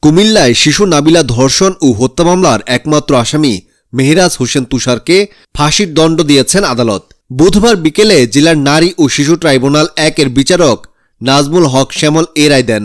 কুমিল্লায় শিশু নাবিলা ধর্ষণ ও হত্যা মামলার একমাত্র আসামি মেহেরাজ হোসেন তুষারকে ফাঁসির দণ্ড দিয়েছেন আদালত। বুধবার বিকেলে জেলার নারী ও শিশু ট্রাইব্যুনাল ১-এর বিচারক নাজমুল হক শ্যামল এ রায় দেন।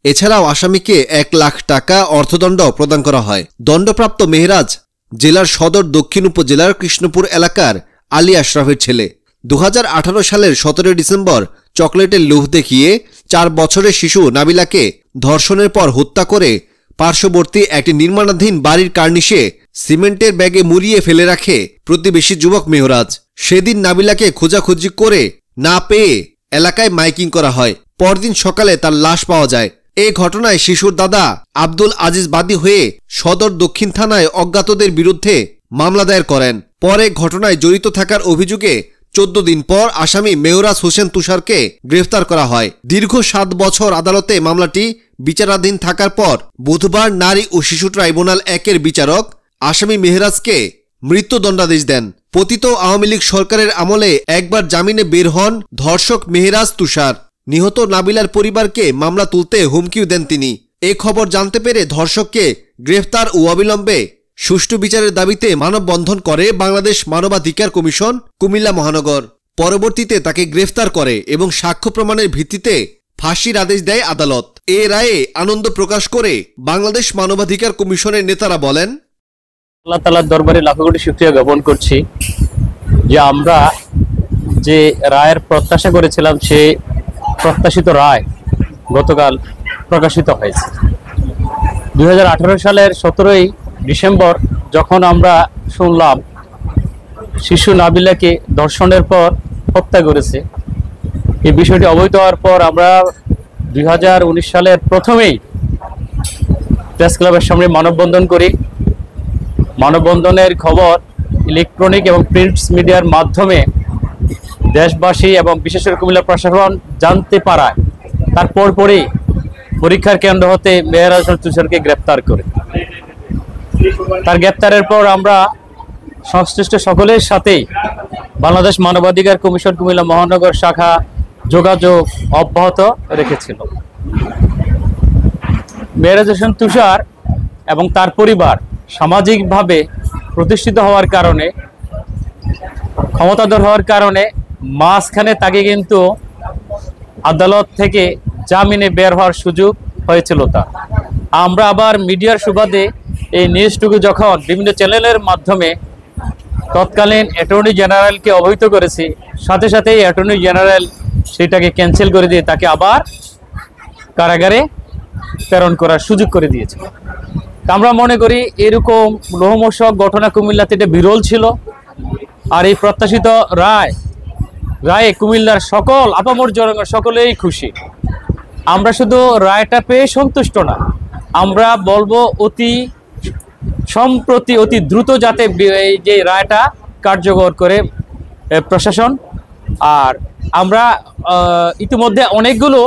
এছাড়াও আসামিকে ১ লাখ টাকা অর্থদণ্ড প্রদান করা হয়। দণ্ডপ্রাপ্ত মেহেরাজ জেলার সদর দক্ষিণ উপজেলার কৃষ্ণপুর এলাকার আলী আশরাফের ছেলে। ২০১৮ সালের ১৭ ডিসেম্বর চকলেটের লোভ দেখিয়ে ৪ বছরের শিশু নাবিলাকে ধর্ষণের পর হত্যা করে পার্শ্ববর্তী একটি নির্মাণাধীন বাড়ির কার্নিশে সিমেন্টের ব্যাগে মুড়িয়ে ফেলে রাখে প্রতিবেশী যুবক মেহরাজ। সেদিন নাবিলাকে খোঁজাখুঁজি করে না পেয়ে এলাকায় মাইকিং করা হয়। পরদিন সকালে তার লাশ পাওয়া যায়। এই ঘটনায় শিশুর দাদা আব্দুল আজিজ বাদী হয়ে সদর দক্ষিণ থানায় অজ্ঞাতদের বিরুদ্ধে মামলা দায়ের করেন। পরে ঘটনায় জড়িত থাকার অভিযোগে ১৪ দিন পর আসামি মেহরাজ হোসেন তুষারকে গ্রেফতার করা হয়। দীর্ঘ ৭ বছর আদালতে মামলাটি বিচারাধীন থাকার পর বুধবার নারী ও শিশু ট্রাইব্যুনাল ১-এর বিচারক আসামি মেহরাজকে মৃত্যুদণ্ডাদেশ দেন। পতিত আওয়ামী লীগ সরকারের আমলে একবার জামিনে বের হন ধর্ষক মেহরাজ তুষার। নিহত নাবিলার পরিবারকে মামলা তুলতে হুমকিও দেন তিনি। এ খবর জানতে পেরে ধর্ষককে গ্রেফতার ও অবিলম্বে সুষ্ঠু বিচারের দাবিতে মানববন্ধন করে বাংলাদেশ মানবাধিকার কমিশন কুমিল্লা মহানগর। পরবর্তীতে তাকে গ্রেফতার করে এবং সাক্ষ্য প্রমাণের ভিত্তিতে ফাঁসির আদেশ দেয় আদালত। এ রায়ে আনন্দ প্রকাশ করে বাংলাদেশ মানবাধিকার কমিশনের নেতারা বলেন, আল্লাহ তাআলার দরবারে লাখো কোটি শুকরিয়া জ্ঞাপন করছি যে আমরা যে রায়ের প্রত্যাশা করেছিলাম সে প্রত্যাশিত রায় গতকাল প্রকাশিত হয়েছে। ২০১৮ সালের ১৭ই ডিসেম্বর যখন আমরা শুনলাম শিশু নাবিলাকে ধর্ষণের পর হত্যা করেছে, এই বিষয়টি অবহিত হওয়ার পর আমরা ২০১৯ সালের প্রথমেই প্রেস ক্লাবের সামনে মানববন্ধন করি। মানববন্ধনের খবর ইলেকট্রনিক এবং প্রিন্ট মিডিয়ার মাধ্যমে দেশবাসী এবং বিশেষ করে কুমিল্লা প্রশাসন জানতে পারায় তার পরপরই পরীক্ষার কেন্দ্র হতে মেহেরাজ হোসেন তুষারকে গ্রেপ্তার করে। তার গ্রেপ্তারের পর আমরা সংশ্লিষ্ট সকলের সাথেই বাংলাদেশ মানবাধিকার কমিশন কুমিল্লা মহানগর শাখা যোগাযোগ অব্যাহত রেখেছিল। মেহেরাজ হোসেন তুষার এবং তার পরিবার সামাজিকভাবে প্রতিষ্ঠিত হওয়ার কারণে, ক্ষমতাধর হওয়ার কারণে মাঝখানে তাকে কিন্তু আদালত থেকে জামিনে বের হওয়ার সুযোগ হয়েছিল তার। আমরা আবার মিডিয়ার সুবাদে এই নিউজটুকু যখন বিভিন্ন চ্যানেলের মাধ্যমে তৎকালীন অ্যাটর্নি জেনারেলকে অবহিত করেছি, সাথে সাথেই অ্যাটর্নি জেনারেল সেটাকে ক্যান্সেল করে দিয়ে তাকে আবার কারাগারে প্রেরণ করার সুযোগ করে দিয়েছে। আমরা মনে করি এরকম লোমহর্ষক ঘটনা কুমিল্লাতে এটা বিরল ছিল। আর এই প্রত্যাশিত রায়ে কুমিল্লার সকল আপামর জনগণ সকলেই খুশি। আমরা শুধু রায়টা পেয়ে সন্তুষ্ট না, আমরা বলবো অতি সম্প্রতি অতি দ্রুত যাতে এই যে রায়টা কার্যকর করে প্রশাসন। আর আমরা ইতিমধ্যে অনেকগুলো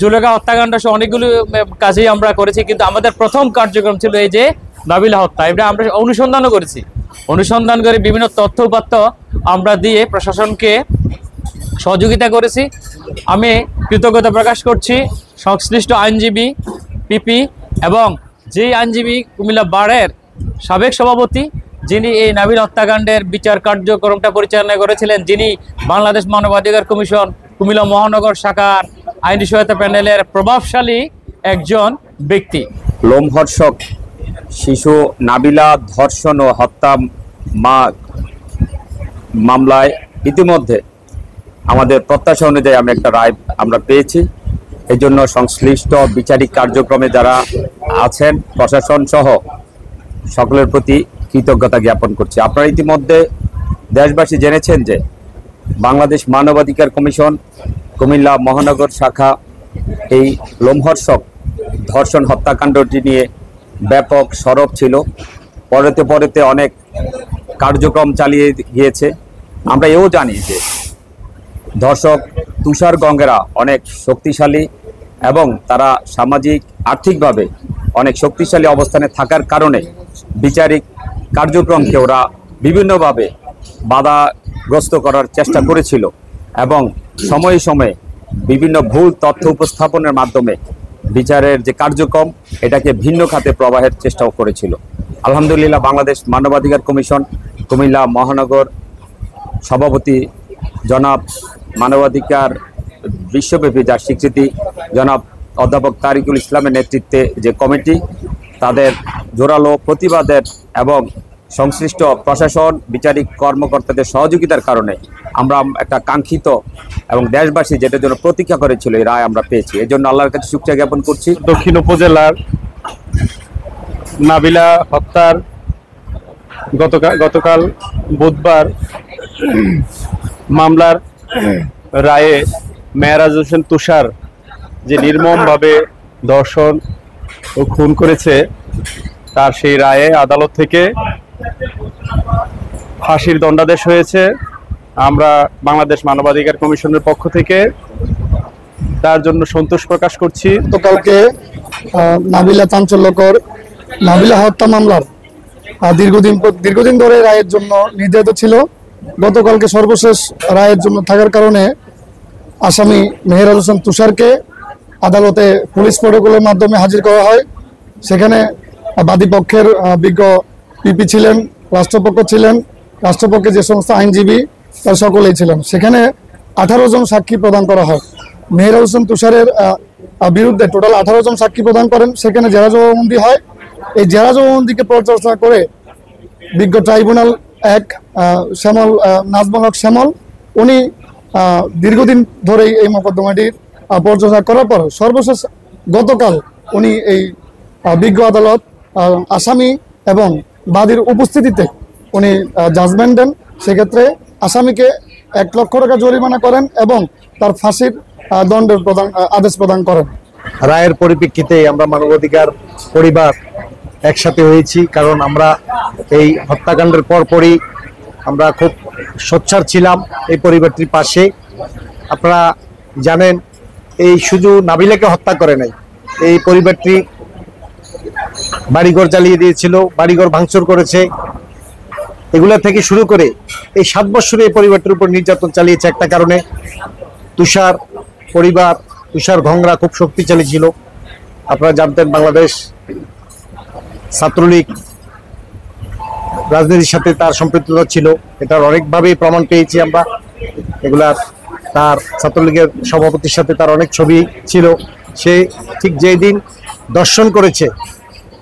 জুলেখা হত্যাকাণ্ড সহ অনেকগুলো কাজেই আমরা করেছি, কিন্তু আমাদের প্রথম কার্যক্রম ছিল এই যে নাবিলা হত্যা। এটা আমরা অনুসন্ধানও করেছি। অনুসন্ধান করে বিভিন্ন তথ্য উপাত্ত আমরা দিয়ে প্রশাসনকে সহযোগিতা করেছি। আমি কৃতজ্ঞতা প্রকাশ করছি সংশ্লিষ্ট আইনজীবী পিপি এবং যেই আইনজীবী কুমিল্লা বারের সাবেক সভাপতি, যিনি এই নাবিলা হত্যাকাণ্ডের বিচার কার্যক্রমটা পরিচালনা করেছিলেন, যিনি বাংলাদেশ মানবাধিকার কমিশন কুমিল্লা মহানগর শাখার আইনি সহায়তা প্যানেলের প্রভাবশালী একজন ব্যক্তি। লোমহর্ষক শিশু নাবিলা ধর্ষণ ও হত্যা মামলায় ইতিমধ্যে আমাদের প্রত্যাশা অনুযায়ী একটা রায় আমরা পেয়েছি। এই জন্য সংশ্লিষ্ট বিচারিক কার্যক্রমে যারা আছেন প্রশাসন সহ সকলের প্রতি কৃতজ্ঞতা জ্ঞাপন করছি। আপনারা ইতিমধ্যে দেশবাসী জেনেছেন যে বাংলাদেশ মানবাধিকার কমিশন কুমিল্লা মহানগর শাখা এই লোমহর্ষক ধর্ষণ হত্যাকাণ্ডটি নিয়ে ব্যাপক সরব ছিল। পরেতে অনেক কার্যক্রম চালিয়ে গিয়েছে। আমরা এও জানি যে ধর্ষক তুষার গঙ্গেরা অনেক শক্তিশালী এবং তারা সামাজিক আর্থিকভাবে অনেক শক্তিশালী অবস্থানে থাকার কারণে বিচারিক কার্যক্রমকে ওরা বিভিন্নভাবে বাধাগ্রস্ত করার চেষ্টা করেছিল এবং সময়ে সময়ে বিভিন্ন ভুল তথ্য উপস্থাপনের মাধ্যমে বিচারের যে কার্যক্রম এটাকে ভিন্ন খাতে প্রবাহের চেষ্টাও করেছিল। আলহামদুলিল্লাহ বাংলাদেশ মানবাধিকার কমিশন কুমিল্লা মহানগর সভাপতি জনাব মানবাধিকার বিশ্বব্যাপী যার স্বীকৃতি জনাব অধ্যাপক তারিকুল ইসলামের নেতৃত্বে যে কমিটি, তাদের জোরালো প্রতিবাদের এবং সংশ্লিষ্ট প্রশাসন বিচারিক কর্মকর্তাদের সহযোগিতার কারণে আমরা একটা কাঙ্ক্ষিত এবং দেশবাসী যেটার জন্য প্রতীক্ষা করেছিল এই রায় আমরা পেয়েছি। এই জন্য আল্লাহর কাছে শুকরিয়া জ্ঞাপন করছি। দক্ষিণ উপজেলার নাবিলা হত্যার গতকাল বুধবার মামলার রায়ে মেহরাজ হোসেন তুষার যে নির্মমভাবে ধর্ষণ ও খুন করেছে তার সেই রায়ে আদালত থেকে ফাঁসির দণ্ডাদেশ হয়েছে। আমরা বাংলাদেশ মানবাধিকার কমিশনের পক্ষ থেকে তার জন্য সন্তোষ প্রকাশ করছি। গতকালকে নাবিলা চাঞ্চল্যকর নাবিলা হত্যা মামলার দীর্ঘদিন ধরে রায়ের জন্য নির্ধারিত ছিল। গতকালকে সর্বশেষ রায়ের জন্য থাকার কারণে আসামি মেহরাজ হোসেন তুষারকে আদালতে পুলিশ প্রটোকলের মাধ্যমে হাজির করা হয়। সেখানে বাদী পক্ষের বিজ্ঞ পিপি ছিলেন, রাষ্ট্রপক্ষ ছিলেন, রাষ্ট্রপক্ষে যে সমস্ত আইনজীবী তার সকলেই ছিলেন। সেখানে 18 জন সাক্ষী প্রদান করা হয়। মেহরাজ হোসেন তুষারের বিরুদ্ধে টোটাল 18 জন সাক্ষী প্রদান করেন। সেখানে জেরা জবানবন্দি হয়। এই জেরা জবানবন্দিকে পর্যালোচনা করে বিজ্ঞ ট্রাইব্যুনাল এক শ্যামল নাজমুল হক শ্যামল উনি দীর্ঘদিন ধরেই এই মোকদ্দমাটির পর্যালোচনা করার পর সর্বশেষ গতকাল উনি এই বিজ্ঞ আদালত আসামি এবং বাদীর উপস্থিতিতে উনি জাজমেন্ট দেন। সেক্ষেত্রে আসামিকে 1 লক্ষ টাকা জরিমানা করেন এবং তার ফাঁসির দণ্ডের আদেশ প্রদান করেন। রায়ের পরিপ্রেক্ষিতে আমরা মানবাধিকার পরিবার একসাথে হয়েছি, কারণ আমরা এই হত্যাকাণ্ডের পরপরই আমরা খুব সোচ্চার ছিলাম এই পরিবারটির পাশে। আপনারা জানেন এই শুধু নাবিলাকে হত্যা করে নাই, এই পরিবারটি বাড়িঘর জ্বালিয়ে দিয়েছিল, বাড়িঘর ভাঙচুর করেছে। এগুলা থেকে শুরু করে এই 7 বছরে এই পরিবারটির উপর নির্যাতন চালিয়েছে একটা কারণে, তুষার পরিবার, তুষার ঘংরা খুব শক্তিশালী ছিল। আপনারা জানতেন বাংলাদেশ ছাত্রলীগ রাজনীতির সাথে তার সম্পৃক্ততা ছিল, এটার অনেকভাবেই প্রমাণ পেয়েছি আমরা। এগুলার তার ছাত্রলীগের সভাপতির সাথে তার অনেক ছবি ছিল। সে ঠিক যেই দিন দর্শন করেছে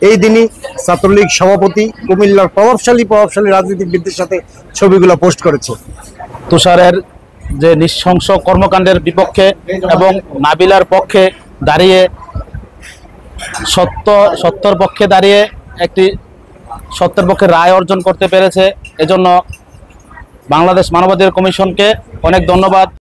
এই দিনই ছাত্রলীগ সভাপতি কুমিল্লার প্রভাবশালী রাজনীতিবিদদের সাথে ছবিগুলো পোস্ট করেছে। তুষারের যে নৃশংস কর্মকাণ্ডের বিপক্ষে এবং নাবিলার পক্ষে দাঁড়িয়ে সত্যর পক্ষে দাঁড়িয়ে একটি সত্যের পক্ষে রায় অর্জন করতে পেরেছে। এজন্য বাংলাদেশ মানবাধিকার কমিশনকে অনেক ধন্যবাদ।